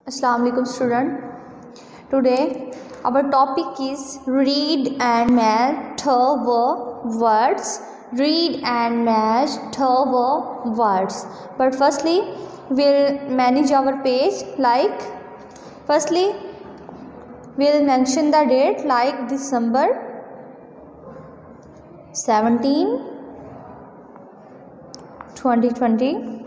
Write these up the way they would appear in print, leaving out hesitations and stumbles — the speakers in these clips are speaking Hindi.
Assalamu alaikum student. Today our topic is read and match words. Read and match words. But firstly we'll manage our page like we'll mention the date like December 17, 2020.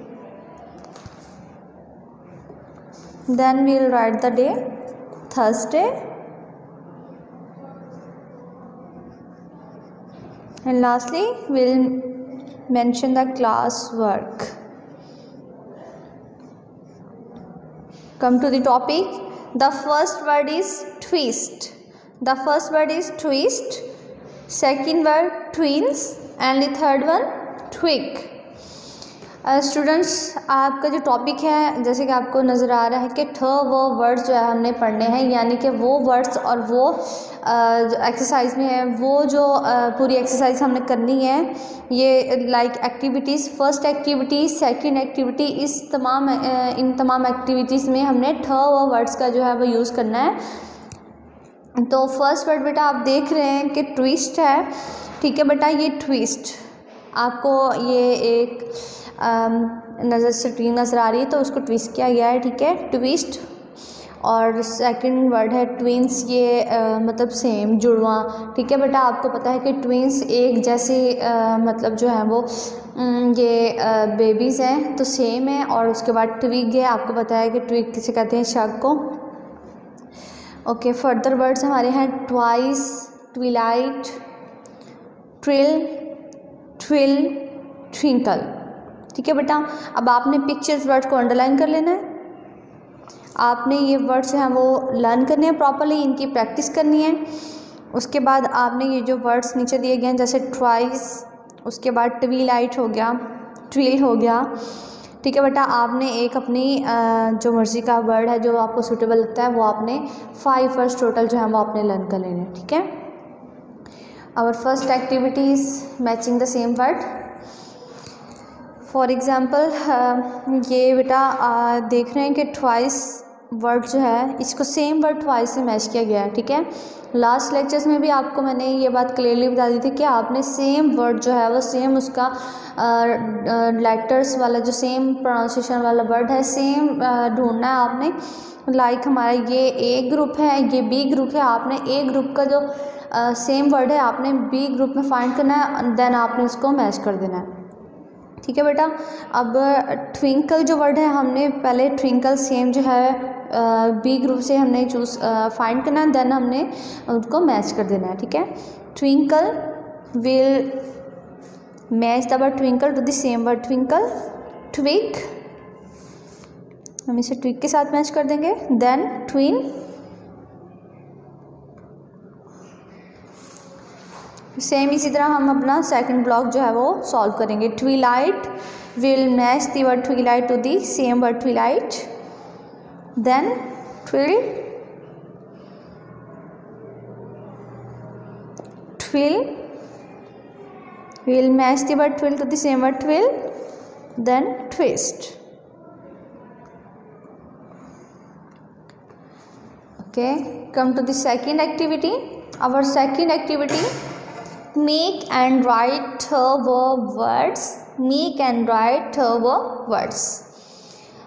Then we'll write the day Thursday, and lastly we'll mention the class work. Come to the topic. The first word is twist. Second word twins, and the third one twig. Students आपका जो टॉपिक है जैसे कि आपको नज़र आ रहा है कि वो वर्ड्स जो है हमने पढ़ने हैं, यानी कि वो वर्ड्स और वो एक्सरसाइज में है वो जो पूरी एक्सरसाइज हमने करनी है। ये like activities, first activity, second activity, इन तमाम एक्टिविटीज़ में हमने वो वर्ड्स का जो है वो यूज़ करना है। तो फर्स्ट वर्ड बेटा आप देख रहे हैं कि ट्विस्ट है। ठीक है बेटा, ये ट्विस्ट आपको ये एक नज़र स्क्रीन नज़र आ रही है तो उसको ट्विस्ट किया गया है। ठीक है, ट्विस्ट। और सेकंड वर्ड है ट्विंस, ये मतलब सेम, जुड़वा। ठीक है बेटा, आपको पता है कि ट्विंस एक जैसे मतलब जो है वो ये बेबीज़ हैं तो सेम है। और उसके बाद ट्विग है, आपको पता है कि ट्विग किसे कहते हैं, शक को। ओके, फर्दर वर्ड्स हमारे हैं ट्वाइस, ट्विलाइट, ट्रिल, ट्विल, ट्विंकल। ठीक है बेटा, अब आपने पिक्चर्स वर्ड को अंडरलाइन कर लेना है। आपने ये वर्ड्स जो हैं वो लर्न करने हैं प्रॉपरली, इनकी प्रैक्टिस करनी है। उसके बाद आपने ये जो वर्ड्स नीचे दिए गए हैं जैसे ट्वाइस, उसके बाद ट्विलाइट हो गया, ट्विल हो गया। ठीक है बेटा, आपने एक अपनी जो मर्ज़ी का वर्ड है जो आपको सूटेबल लगता है वो आपने 5 वर्ड्स टोटल जो है वो आपने लर्न कर लेने हैं। ठीक है, our first activity is matching the same word. For example ये बेटा देख रहे हैं कि ट्वाइस वर्ड जो है इसको सेम वर्ड ट्वाइस से मैच किया गया है। ठीक है, लास्ट लेक्चर्स में भी आपको मैंने ये बात क्लियरली बता दी थी कि आपने सेम वर्ड जो है वो सेम उसका लेटर्स वाला जो सेम प्रोनाउंसिएशन वाला वर्ड है सेम ढूंढना है आपने। लाइक हमारा ये ए ग्रुप है, ये बी ग्रुप है, आपने ए ग्रुप का जो सेम वर्ड है आपने बी ग्रुप में फाइंड करना है, देन आपने उसको मैच कर देना है। ठीक है बेटा, अब ट्विंकल जो वर्ड है हमने पहले ट्विंकल सेम जो है बी ग्रुप से हमने चूज़ फाइंड करना है, देन हमने उनको मैच कर देना है। ठीक है, twinkle will match the word twinkle to the same word twinkle. Twig हम इसे ट्विग के साथ मैच कर देंगे, देन ट्विन, सेम इसी तरह हम अपना सेकंड ब्लॉक जो है वो सॉल्व करेंगे। Twilight will match the word twilight to the same word twilight, then twill, twill will match the word twill to the same word twill, then twist. Okay, come to the second activity. Our second activity, make and write words, make and write words।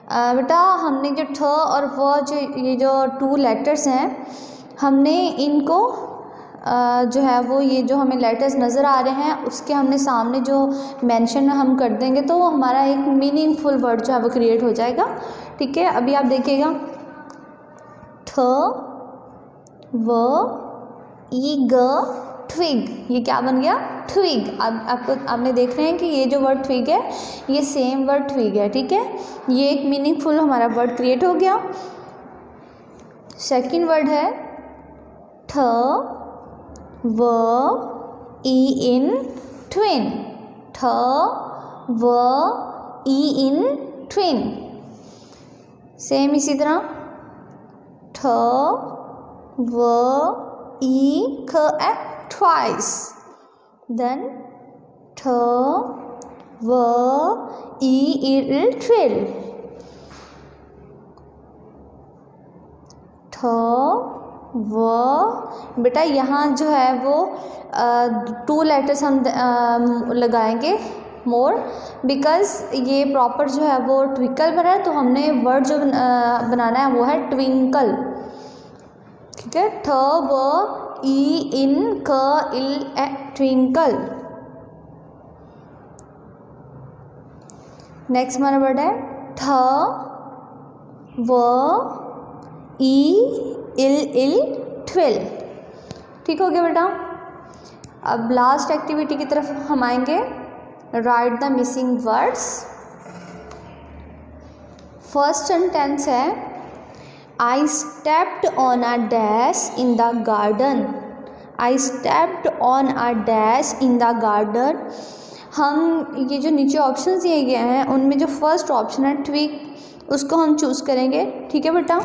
बेटा हमने जो ठ और वो जो ये जो 2 लेटर्स हैं हमने इनको जो है वो ये जो हमें लेटर्स नज़र आ रहे हैं उसके हमने सामने जो मेंशन हम कर देंगे तो हमारा एक मीनिंगफुल वर्ड जो है वो क्रिएट हो जाएगा। ठीक है, अभी आप देखिएगा ठ, व, ई, ग, ट्विग, ये क्या बन गया, ट्विग। अब आपने देख रहे हैं कि ये जो वर्ड ट्विग है ये सेम वर्ड ट्विग है। ठीक है, ये एक मीनिंगफुल हमारा वर्ड क्रिएट हो गया। सेकंड वर्ड है ठ, व, ई इन ट्विन, ठ, व, ई इन ट्विन। सेम इसी तरह ठ, व, ई, ख and twice, then th, v, e, il, trill। ठ व, बेटा यहाँ जो है वो 2 लेटर्स हम लगाएंगे मोर, बिकॉज ये प्रॉपर जो है वो ट्विंकल पर है, तो हमने वर्ड जो बनाना है वो है ट्विंकल। ठीक है, ठ व ई इन क इल ए, ट्विंकल। नेक्स्ट हमारा वर्ड है ठ व ई इल इल, 12। ठीक हो गया बेटा। अब लास्ट एक्टिविटी की तरफ हम आएंगे। Write the missing words. First sentence है I stepped on a dash in the garden. I stepped on a dash in the garden. हम ये जो नीचे ऑप्शन दिए गए हैं उनमें जो फर्स्ट ऑप्शन है ट्विग, उसको हम चूज़ करेंगे। ठीक है बेटा,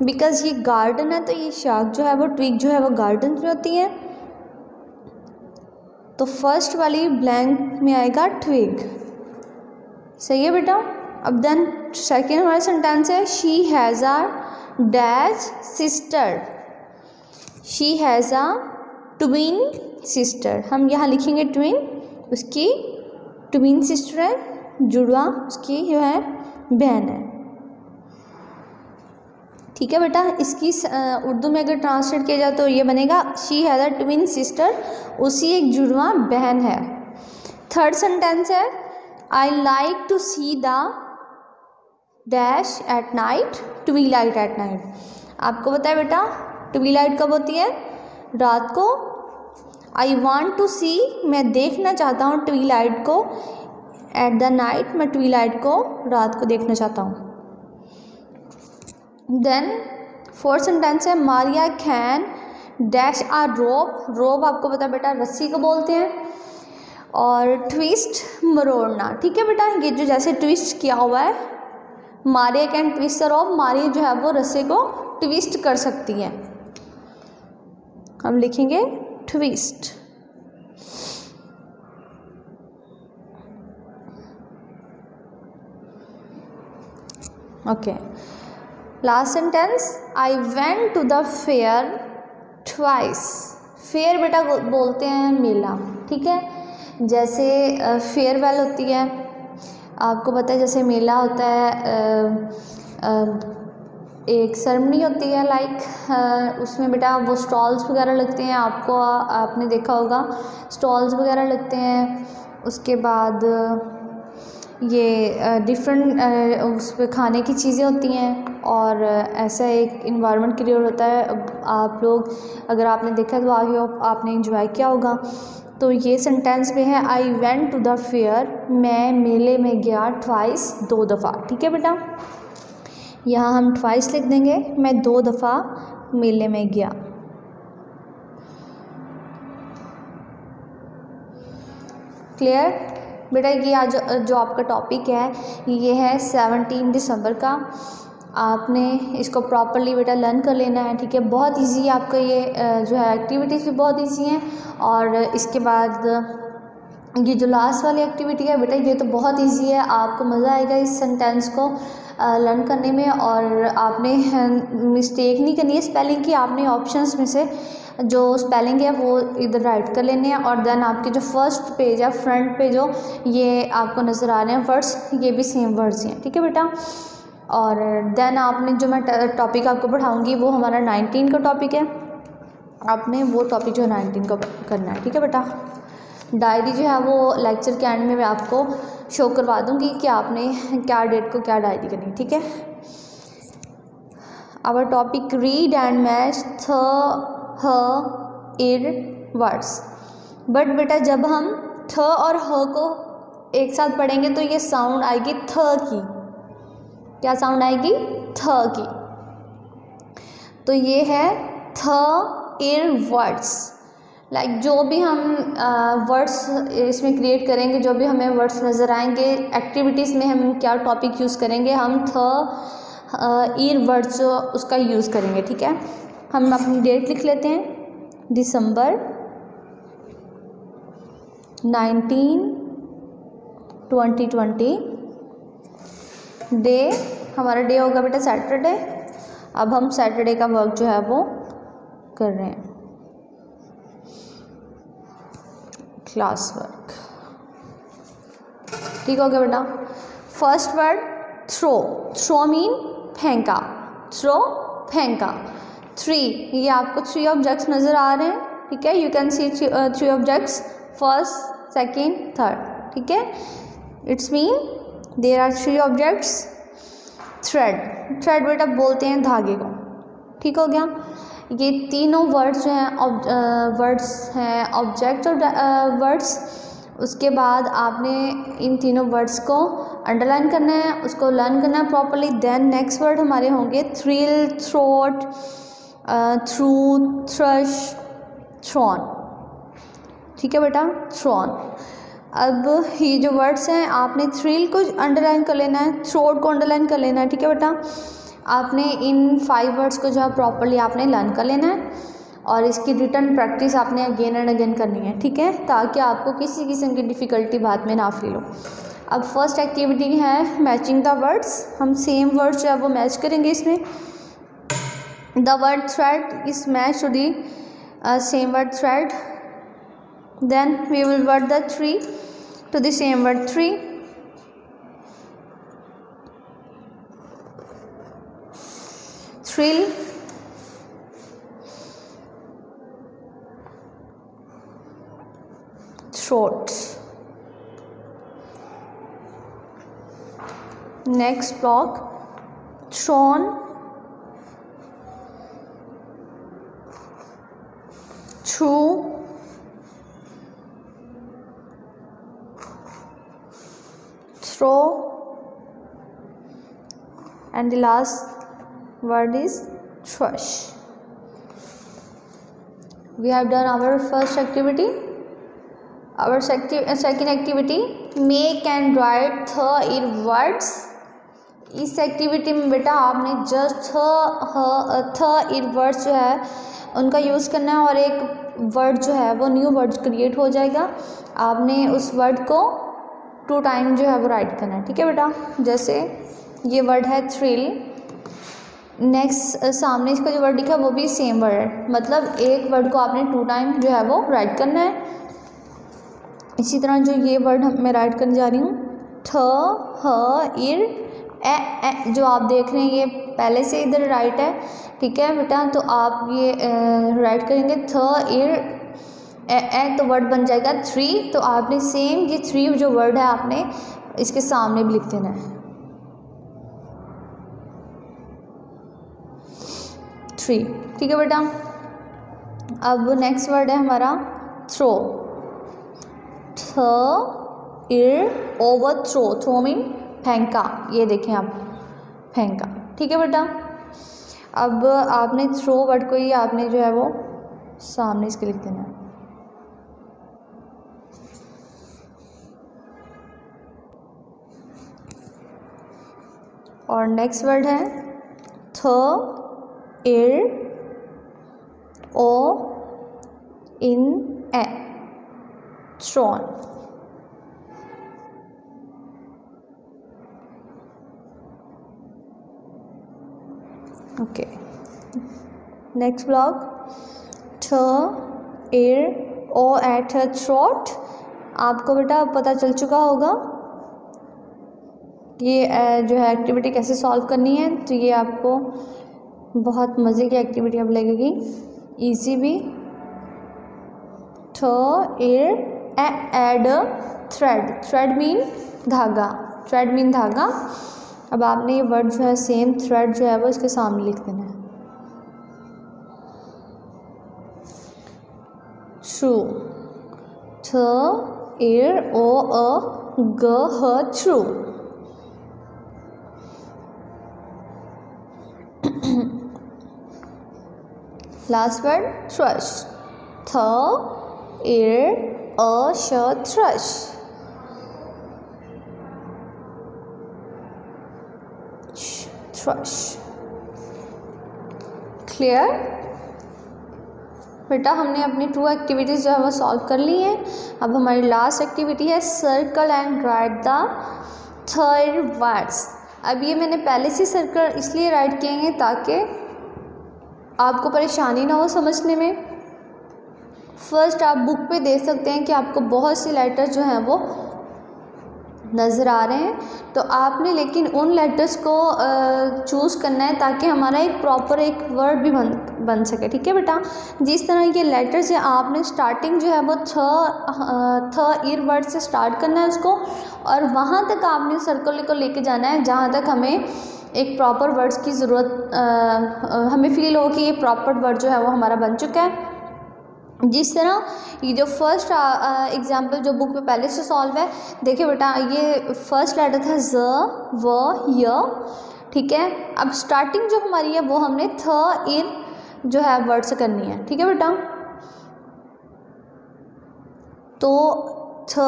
बिकॉज ये गार्डन है तो ये शाख जो है वो ट्विग जो है वो गार्डन में होती है, तो फर्स्ट वाली ब्लैंक में आएगा ट्विग। सही है बेटा। अब देन सेकेंड हमारा सेंटेंस है she has a dash sister. She has a twin sister. हम यहाँ लिखेंगे ट्विन, उसकी ट्विन सिस्टर है, जुड़वा उसकी जो है बहन है। ठीक है बेटा, इसकी उर्दू में अगर ट्रांसलेट किया जाए तो ये बनेगा she has a twin sister, उसी एक जुड़वा बहन है। थर्ड सेंटेंस है I like to see the dash at night, twilight at night. आपको पता है बेटा ट्विलाइट कब होती है? रात को। आई वॉन्ट टू सी, मैं देखना चाहता हूँ ट्विलाइट को, एट द नाइट, मैं ट्विलाइट को रात को देखना चाहता हूँ। देन फोर्थ सेंटेंस है मारिया कैन डैश आ रोप। रोप आपको पता है बेटा रस्सी को बोलते हैं। और ट्विस्ट मरोड़ना। ठीक है बेटा, ये जो जैसे ट्विस्ट किया हुआ है, Maria can twist the rope, Maria जो है वो रस्सी को ट्विस्ट कर सकती है। हम लिखेंगे twist. Okay, last sentence I went to the fair twice. Fair बेटा बोलते हैं मेला। ठीक है, जैसे फेयरवेल होती है, आपको पता है जैसे मेला होता है, एक सेरेमनी होती है लाइक, उसमें बेटा वो स्टॉल्स वगैरह लगते हैं, आपने देखा होगा स्टॉल्स वगैरह लगते हैं। उसके बाद ये डिफरेंट उस पर खाने की चीज़ें होती हैं और ऐसा एक इन्वायरमेंट क्रिएट होता है। आप लोग अगर आपने देखा तो आई होप आपने एंजॉय किया होगा। तो ये सेंटेंस में है I went to the fair, मैं मेले में गया ट्वाइस, 2 दफ़ा। ठीक है बेटा, यहाँ हम ट्वाइस लिख देंगे, मैं 2 दफ़ा मेले में गया। क्लियर बेटा। ये आज जो आपका टॉपिक है ये है 17 दिसंबर का। आपने इसको प्रॉपरली बेटा लर्न कर लेना है। ठीक है, बहुत इजी है आपका ये जो है एक्टिविटीज़ भी बहुत इजी हैं। और इसके बाद ये जो लास्ट वाली एक्टिविटी है बेटा ये तो बहुत इजी है, आपको मज़ा आएगा इस सेंटेंस को लर्न करने में। और आपने मिस्टेक नहीं करनी है स्पेलिंग की, आपने ऑप्शंस में से जो स्पेलिंग है वो इधर राइट कर लेने हैं। और देन आपके जो फर्स्ट पेज है, फ्रंट पे जो ये आपको नज़र आ रहे हैं वर्ड्स, ये भी सेम वर्ड्स हैं। ठीक है बेटा। और देन आपने जो मैं टॉपिक आपको पढ़ाऊँगी वो हमारा 19 का टॉपिक है, आपने वो टॉपिक जो 19 का करना है। ठीक है बेटा। डायरी जो है वो लेक्चर के एंड में मैं आपको शो करवा दूँगी कि आपने क्या डेट को क्या डायरी करनी। ठीक है। Our topic read and match their words. But बेटा जब हम थ और ह को एक साथ पढ़ेंगे तो ये साउंड आएगी थ की। क्या साउंड आएगी? थ की। तो ये है थ इर वर्ड्स। लाइक जो भी हम वर्ड्स इसमें क्रिएट करेंगे, जो भी हमें वर्ड्स नज़र आएंगे, एक्टिविटीज़ में हम क्या टॉपिक यूज़ करेंगे, हम थ इर वर्ड्स उसका यूज़ करेंगे। ठीक है। हम अपनी डेट लिख लेते हैं, दिसंबर 19, 2020। डे हमारा डे होगा बेटा सैटरडे। अब हम सैटरडे का वर्क जो है वो कर रहे हैं, क्लास वर्क। ठीक हो गया बेटा। First word throw, throw mean फेंका, थ्रो फेंका। 3, ये आपको 3 ऑब्जेक्ट्स नज़र आ रहे हैं, ठीक है। You can see 3 objects, first, second, third, ठीक है। It's mean there are 3 objects. Thread, thread बेटा बोलते हैं धागे को, ठीक हो गया। ये तीनों वर्ड्स जो हैं वर्ड्स हैं ऑब्जेक्ट और वर्ड्स। उसके बाद आपने इन तीनों वर्ड्स को अंडरलाइन करना है, उसको लर्न करना है प्रॉपर्ली। देन नेक्स्ट वर्ड हमारे होंगे thrill, throat, through, thrust, thrown, ठीक है बेटा, थ्रॉन। अब ये जो वर्ड्स हैं आपने थ्रिल को अंडरलाइन कर लेना है, थ्रोट को अंडरलाइन कर लेना है, ठीक है बेटा। आपने इन 5 वर्ड्स को जो है प्रॉपर्ली आपने लर्न कर लेना है और इसकी रिटर्न प्रैक्टिस आपने अगेन एंड अगेन करनी है, ठीक है, ताकि आपको किसी किस्म की डिफ़िकल्टी बाद में ना फील हो। अब फर्स्ट एक्टिविटी है मैचिंग द वर्ड्स। हम सेम वर्ड्स जो है वो मैच करेंगे इसमें। The word thread is match to the same word thread, then we will word the tree to the same word tree. Thrill, throat. Next block, thrown, through, throw, and the last word is thrush. We have done our first activity. Our second activity, make and write th words. इस एक्टिविटी में बेटा आपने जस्ट थ वर्ड्स जो है उनका यूज़ करना है और एक वर्ड जो है वो न्यू वर्ड क्रिएट हो जाएगा। आपने उस वर्ड को 2 टाइम जो है वो राइट करना है, ठीक है बेटा। जैसे ये वर्ड है थ्रिल, नेक्स्ट सामने इसका जो वर्ड लिखा है वो भी सेम वर्ड है, मतलब एक वर्ड को आपने 2 टाइम जो है वो राइट करना है। इसी तरह जो ये वर्ड मैं राइट करने जा रही हूँ, थ, ह, इर, ए, जो आप देख रहे हैं ये पहले से इधर राइट है, ठीक है बेटा। तो आप ये राइट करेंगे थ, इर, ए, तो वर्ड बन जाएगा 3। तो आपने सेम ये 3 जो वर्ड है आपने इसके सामने भी लिख देना है, 3, ठीक है बेटा। अब नेक्स्ट वर्ड है हमारा थ्रो, थ, इर, ओवर, थ्रो, थ्रो मीन फेंका, ये देखें आप, फेंका, ठीक है बेटा। अब आपने थ्रो वर्ड को ही आपने जो है वो सामने इसके लिख देना है। और नेक्स्ट वर्ड है थ, इर, ओ, इन, ए, थ्रोन, ओके। नेक्स्ट ब्लॉक, थ, इर, ओ, एट, थ्रोट। आपको बेटा पता चल चुका होगा ये जो है एक्टिविटी कैसे सॉल्व करनी है, तो ये आपको बहुत मज़े की एक्टिविटी अब लगेगी, इजी भी। थ, इर, एड, थ्रेड, थ्रेड मीन धागा, थ्रेड मीन धागा। अब आपने ये वर्ड जो है सेम थ्रेड जो है वो इसके सामने लिख देना है। ट्रू, थ, इर, ओ, अ, ग, ह, ट्रू। लास्ट वर्ड थ्रश, थ, इर, अ, श, थ्रश। थ्रश, क्लियर बेटा। हमने अपनी 2 एक्टिविटीज़ जो है वो सॉल्व कर ली हैं। अब हमारी लास्ट एक्टिविटी है circle and right the third words. अब ये मैंने पहले से सर्कल इसलिए राइट किए हैं ताकि आपको परेशानी ना हो समझने में। फर्स्ट आप बुक पे देख सकते हैं कि आपको बहुत से लेटर जो हैं वो नज़र आ रहे हैं, तो आपने लेकिन उन लेटर्स को चूज़ करना है ताकि हमारा एक प्रॉपर एक वर्ड भी बन सके। ठीक है बेटा, जिस तरह ये लेटर्स है आपने स्टार्टिंग जो है वो थ ईर वर्ड से स्टार्ट करना है उसको, और वहाँ तक आपने सर्कल को लेके जाना है जहाँ तक हमें एक प्रॉपर वर्ड्स की ज़रूरत हमें फील हो कि ये प्रॉपर वर्ड जो है वो हमारा बन चुका है। जिस तरह ये जो फर्स्ट एग्जाम्पल जो बुक में पहले से सॉल्व है, देखिए बेटा ये फर्स्ट लेटर था ज व य। ठीक है, अब स्टार्टिंग जो हमारी है वो हमने थ इन जो है वर्ड से करनी है। ठीक है बेटा, तो थ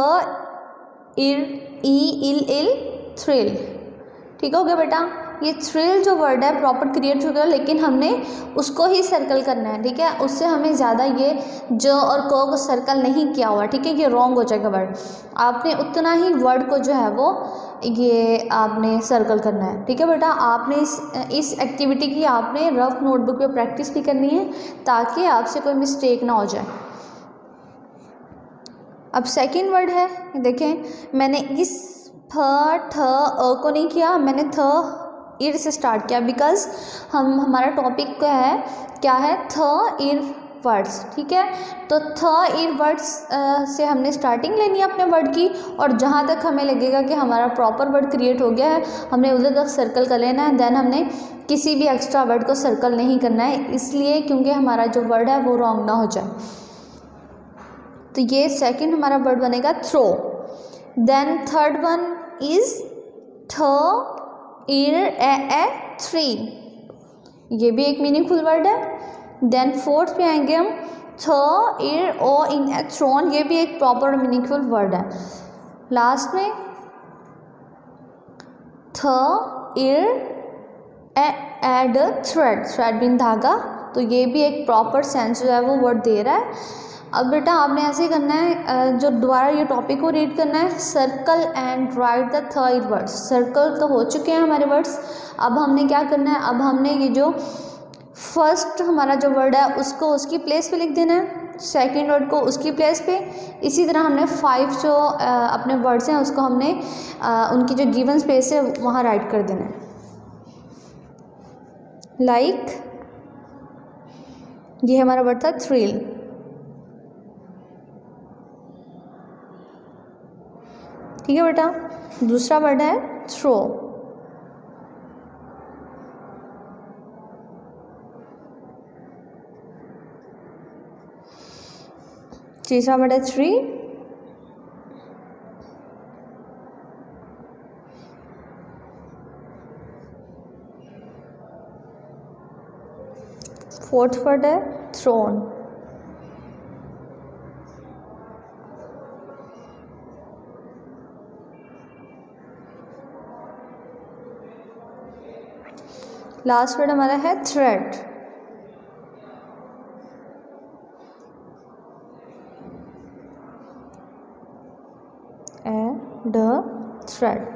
इर ई इल इल थ्रिल। ठीक हो गया बेटा, ये थ्रिल जो वर्ड है प्रॉपर क्रिएट हो गया, लेकिन हमने उसको ही सर्कल करना है। ठीक है, उससे हमें ज़्यादा ये ज और क को सर्कल नहीं किया हुआ। ठीक है, ये रॉन्ग हो जाएगा वर्ड। आपने उतना ही वर्ड को जो है वो ये आपने सर्कल करना है। ठीक है बेटा, आपने इस एक्टिविटी की आपने रफ नोटबुक पे प्रैक्टिस भी करनी है ताकि आपसे कोई मिस्टेक ना हो जाए। अब सेकेंड वर्ड है, देखें मैंने इस ठ अ को नहीं किया, मैंने थ इर से स्टार्ट किया बिकॉज हमारा टॉपिक क्या है थ इर वर्ड्स। ठीक है, तो थ इर वर्ड्स से हमने स्टार्टिंग लेनी है अपने वर्ड की, और जहाँ तक हमें लगेगा कि हमारा प्रॉपर वर्ड क्रिएट हो गया है हमने उधर तक सर्कल कर लेना है। देन हमने किसी भी एक्स्ट्रा वर्ड को सर्कल नहीं करना है, इसलिए क्योंकि हमारा जो वर्ड है वो रॉन्ग ना हो जाए। तो ये सेकेंड हमारा वर्ड बनेगा throw. Then third one is their a three, ये भी एक मीनिंगफुल वर्ड है। देन फोर्थ पे आएंगे हम थ इर ओ इन ए थ्रोन, ये भी एक प्रॉपर मीनिंगफुल वर्ड है। लास्ट में थ इर एड थ्रेड, थ्रेड बिन धागा, तो ये भी एक प्रॉपर सेंस जो है वो वर्ड दे रहा है। अब बेटा आपने ऐसे करना है, जो दोबारा ये टॉपिक को रीड करना है, circle and right the third words. Circle तो हो चुके हैं हमारे वर्ड्स, अब हमने क्या करना है, अब हमने ये जो फर्स्ट हमारा जो वर्ड है उसको उसकी प्लेस पे लिख देना है, सेकंड वर्ड को उसकी प्लेस पे। इसी तरह हमने 5 जो अपने वर्ड्स हैं उसको हमने उनकी जो गिवन स्पेस है वहाँ राइट कर देना है। लाइक ये हमारा वर्ड था थ्रिल। ठीक है बेटा, दूसरा वर्ड है थ्रो। तीसरा वर्ड है थ्री। फोर्थ वर्ड है थ्रोन। लास्ट वर्ड हमारा है थ्रेड। And thread.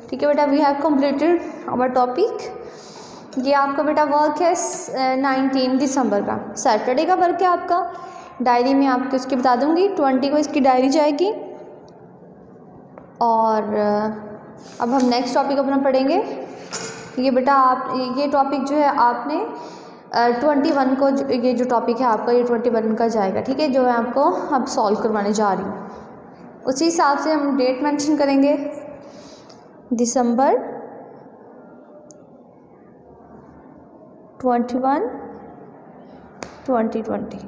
ठीक है बेटा, we have completed our topic. ये आपका बेटा वर्क है 19 दिसंबर का, सैटरडे का वर्क है आपका। डायरी में आपको इसकी बता दूंगी, 20 को इसकी डायरी जाएगी। और अब हम नेक्स्ट टॉपिक अपना पढ़ेंगे। ये बेटा आप ये टॉपिक जो है आपने 21 को ये जो टॉपिक है आपका ये 21 का जाएगा। ठीक है, जो मैं आपको अब सॉल्व करवाने जा रही हूँ उसी हिसाब से हम डेट मेंशन करेंगे, दिसंबर 21 2020।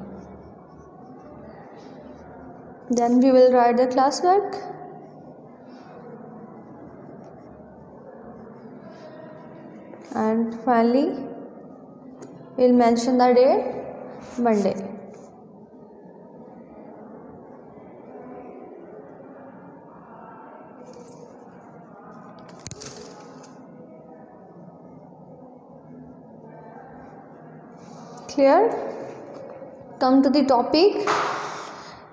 Then we will write the class work and finally we'll mention the day Monday. Clear? Come to the topic.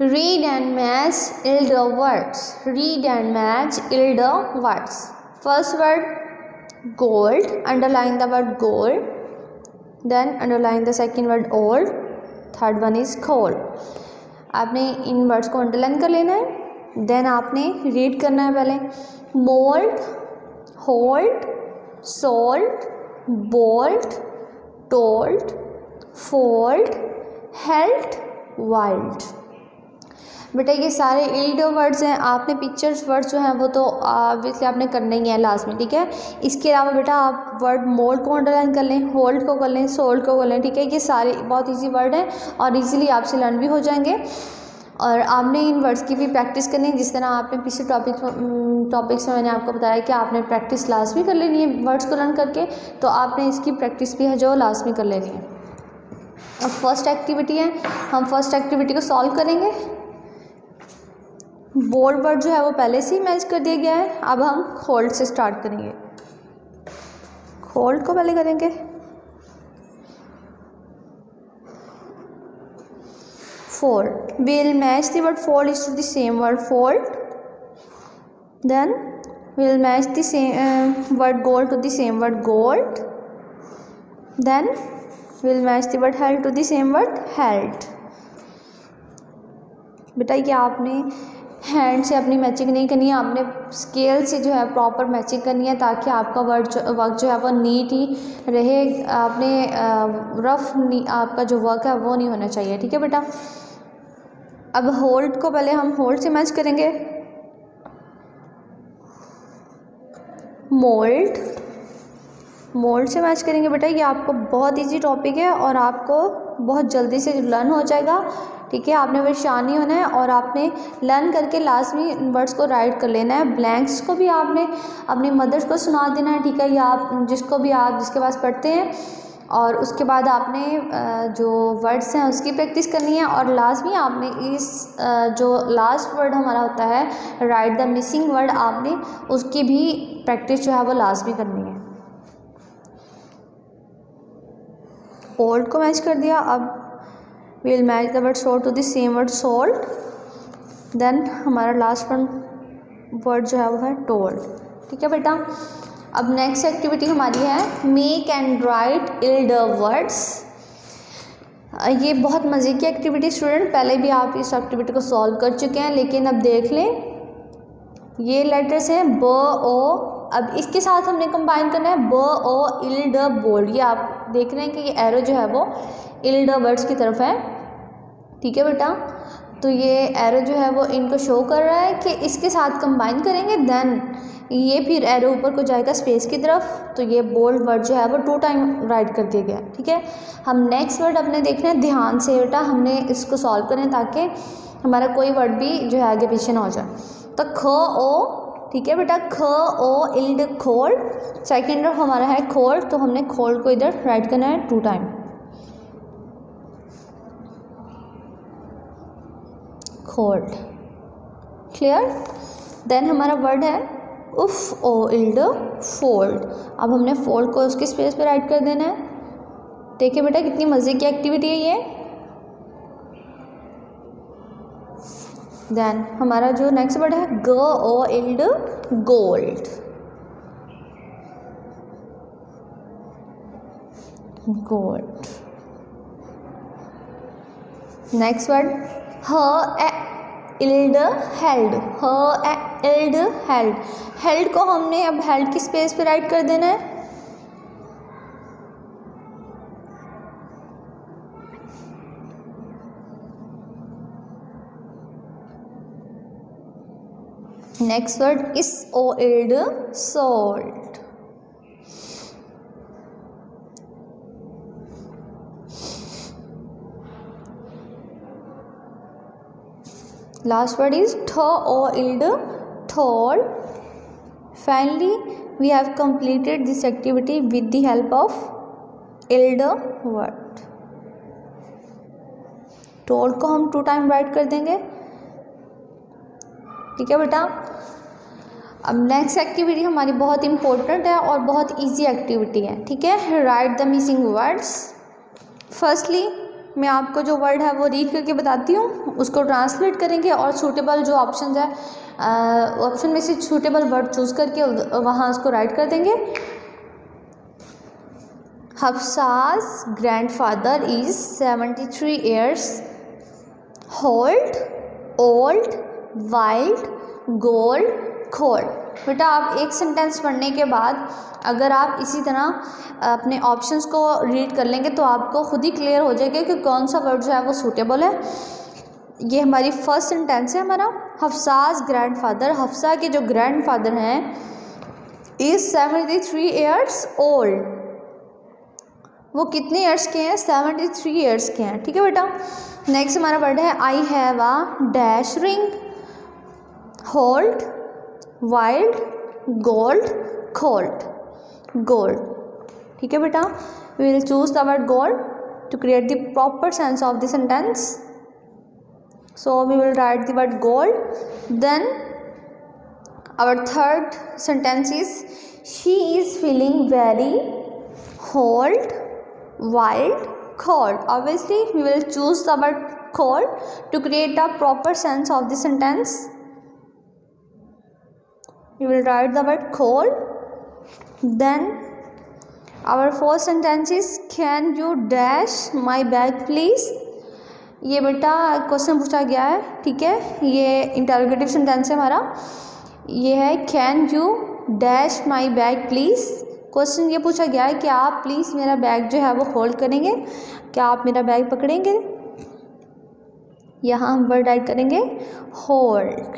Read and match elder words. Read and match elder words. First word gold, underline the word gold, then underline the second word old, third one is cold. आपने इन वर्ड्स को अंडरलाइन कर लेना है, देन आपने रीड करना है पहले. Mould, hold, sold, bold, told, fold, held, wild. बेटा ये सारे इल्ड वर्ड्स हैं. आपने पिक्चर्स वर्ड्स जो हैं वो तो ऑब्वियसली आपने करना ही है लास्ट में, ठीक है. इसके अलावा बेटा आप वर्ड मोल्ड को अंडरलाइन कर लें, होल्ड को कर लें, सोल्ड को कर लें, ठीक है. ये सारे बहुत इजी वर्ड हैं और इजीली आपसे लर्न भी हो जाएंगे. और आपने इन वर्ड्स की भी प्रैक्टिस करनी है, जिस तरह आपने पिछले टॉपिक्स में मैंने आपको बताया कि आपने प्रैक्टिस लास्ट में कर लेनी है वर्ड्स को लर्न करके, तो आपने इसकी प्रैक्टिस भी है जो लास्ट में कर लेनी है. अब फर्स्ट एक्टिविटी है, हम फर्स्ट एक्टिविटी को सॉल्व करेंगे. बोल्ड वर्ड जो है वो पहले से ही मैच कर दिया गया है. अब हम होल्ड से स्टार्ट करेंगे. होल्ड को पहले करेंगे. fold, we'll match the word fold is to the same word fold, then we'll match the same word gold to the same word gold, then we'll match the word held to the same word held. बेटा ये आपने हैंड से अपनी मैचिंग नहीं करनी है, आपने स्केल से जो है प्रॉपर मैचिंग करनी है ताकि आपका वर्क जो है वो नीट ही रहे. आपने रफ आपका जो वर्क है वो नहीं होना चाहिए, ठीक है बेटा. अब होल्ड को पहले हम होल्ड से मैच करेंगे. मोल्ड, मोल्ड से मैच करेंगे. बेटा ये आपको बहुत इजी टॉपिक है और आपको बहुत जल्दी से लर्न हो जाएगा, ठीक है. आपने परेशान नहीं होना है और आपने लर्न करके लास्ट में वर्ड्स को राइट कर लेना है. ब्लैंक्स को भी आपने अपनी मदर्स को सुना देना है, ठीक है, या आप जिसके पास पढ़ते हैं. और उसके बाद आपने जो वर्ड्स हैं उसकी प्रैक्टिस करनी है. और लास्ट में आपने इस जो लास्ट वर्ड हमारा होता है राइट द मिसिंग वर्ड, आपने उसकी भी प्रैक्टिस जो है वो लास्ट में करनी है. ओल्ड को मैच कर दिया. अब we'll match the word sold to the same word sold, then हमारा लास्ट वर्ड जो है वो है told, ठीक है बेटा. अब नेक्स्ट एक्टिविटी हमारी है make and right elder words. ये बहुत मज़े की एक्टिविटी स्टूडेंट, पहले भी आप इस एक्टिविटी को सॉल्व कर चुके हैं, लेकिन अब देख लें. ये लेटर्स हैं ब ओ. अब इसके साथ हमने कंबाइन करना है ब ओ इल्ड बोल्ड. ये आप देख रहे हैं कि ये एरो जो है वो इल्ड वर्ड्स की तरफ है, ठीक है बेटा. तो ये एरो जो है वो इनको शो कर रहा है कि इसके साथ कंबाइन करेंगे, देन ये फिर एरो ऊपर को जाएगा स्पेस की तरफ. तो ये बोल्ड वर्ड जो है वो 2 टाइम राइट कर दिया गया, ठीक है. हम नेक्स्ट वर्ड अपने देखना है ध्यान से बेटा, हमने इसको सॉल्व करें ताकि हमारा कोई वर्ड भी जो है आगे पीछे ना हो जाए. तो ख ओ, ठीक है बेटा, ख ओ इल्ड खोल्ड. सेकेंड हमारा है खोल्ड, तो हमने खोल्ड को इधर राइट करना है 2 टाइम. खोल्ड, क्लियर. देन हमारा वर्ड है उफ ओ इल्ड फोल्ड. अब हमने फोल्ड को उसकी स्पेस पे राइट कर देना है. देखिए बेटा कितनी मज़े की एक्टिविटी है ये. देन हमारा जो नेक्स्ट वर्ड है G O ild gold. Gold. Next word H ild held. H ild held. Held को हमने अब हेल्ड की स्पेस पे राइट कर देना है. Next word is O ild sold. Last word is tho o ild thol. Finally, we have completed this activity with the help of ild word. Told को हम 2 टाइम राइट कर देंगे, ठीक है बेटा. अब नेक्स्ट एक्टिविटी हमारी बहुत इंपॉर्टेंट है और बहुत इजी एक्टिविटी है, ठीक है. Right the missing words. Firstly मैं आपको जो वर्ड है वो रीड करके बताती हूँ, उसको ट्रांसलेट करेंगे और सूटेबल जो ऑप्शन है ऑप्शन में से सूटेबल वर्ड चूज़ करके वहाँ उसको राइट कर देंगे. Hafsa's grandfather is 73 years old, wild, gold, cold. बेटा आप एक सेंटेंस पढ़ने के बाद अगर आप इसी तरह अपने ऑप्शंस को रीड कर लेंगे तो आपको खुद ही क्लियर हो जाएगा कि कौन सा वर्ड जो है वो सूटेबल है। ये हमारी फर्स्ट सेंटेंस है हमारा। हफ्साज ग्रैंडफादर, हफ्सा के जो ग्रैंडफादर हैं इज़ 73 ईयर्स ओल्ड, वो कितने ईयर्स के हैं? 73 ईयर्स के हैं। ठीक है बेटा। नेक्स्ट हमारा वर्ड है I have a dash ring, hold, wild, gold, cold, gold. ठीक है बेटा। We will choose the word gold to create the proper sense of the sentence. So we will write the word gold. Then our third sentence is she is feeling very cold, wild, cold. Obviously we will choose the word cold to create a proper sense of the sentence. We will write the word cold. Then our fourth sentence is can you dash my bag please. ये बेटा क्वेश्चन पूछा गया है। ठीक है, ये इंटरोगेटिव सेंटेंस है हमारा। ये है can you dash my bag please. Question ये पूछा गया है कि आप प्लीज़ मेरा बैग जो है वो होल्ड करेंगे, क्या आप मेरा बैग पकड़ेंगे। यहाँ हम वर्ड ऐड करेंगे होल्ड।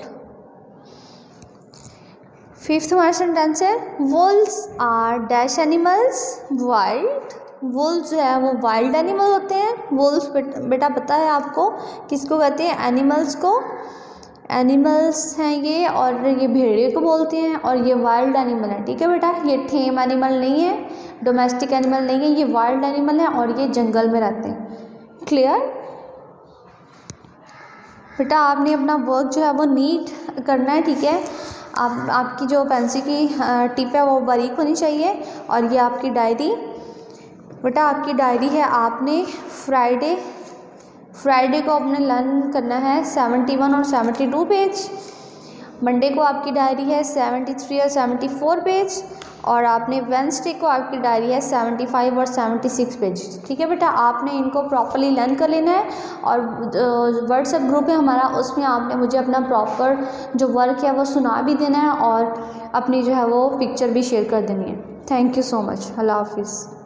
फिफ्थ हमारा सेंटेंस है wolves are dash animals wild. Wolves जो है वो वाइल्ड एनिमल होते हैं। वुल्स बेटा पता है आपको किसको कहते हैं? एनिमल्स को। एनिमल्स हैं ये, और ये भेड़िए को बोलते हैं, और ये वाइल्ड एनिमल है। ठीक है बेटा, ये टेम एनिमल नहीं है, डोमेस्टिक एनिमल नहीं है, ये वाइल्ड एनिमल है और ये जंगल में रहते हैं। क्लियर बेटा। आपने अपना वर्क जो है वो नीट करना है। ठीक है, आपकी जो पेंसिल की टिप है वो बारीक होनी चाहिए। और ये आपकी डायरी बेटा, आपकी डायरी है। आपने फ्राइडे को आपने लर्न करना है 71 और 72 पेज। मंडे को आपकी डायरी है 73 और 74 पेज। और आपने वेडनेसडे को आपकी डायरी है 75 और 76 पेज। ठीक है बेटा, आपने इनको प्रॉपरली लर्न कर लेना है। और व्हाट्सएप ग्रुप है हमारा, उसमें आपने मुझे अपना प्रॉपर जो वर्क है वो सुना भी देना है और अपनी जो है वो पिक्चर भी शेयर कर देनी है। Thank you so much. Allah हाफिज़।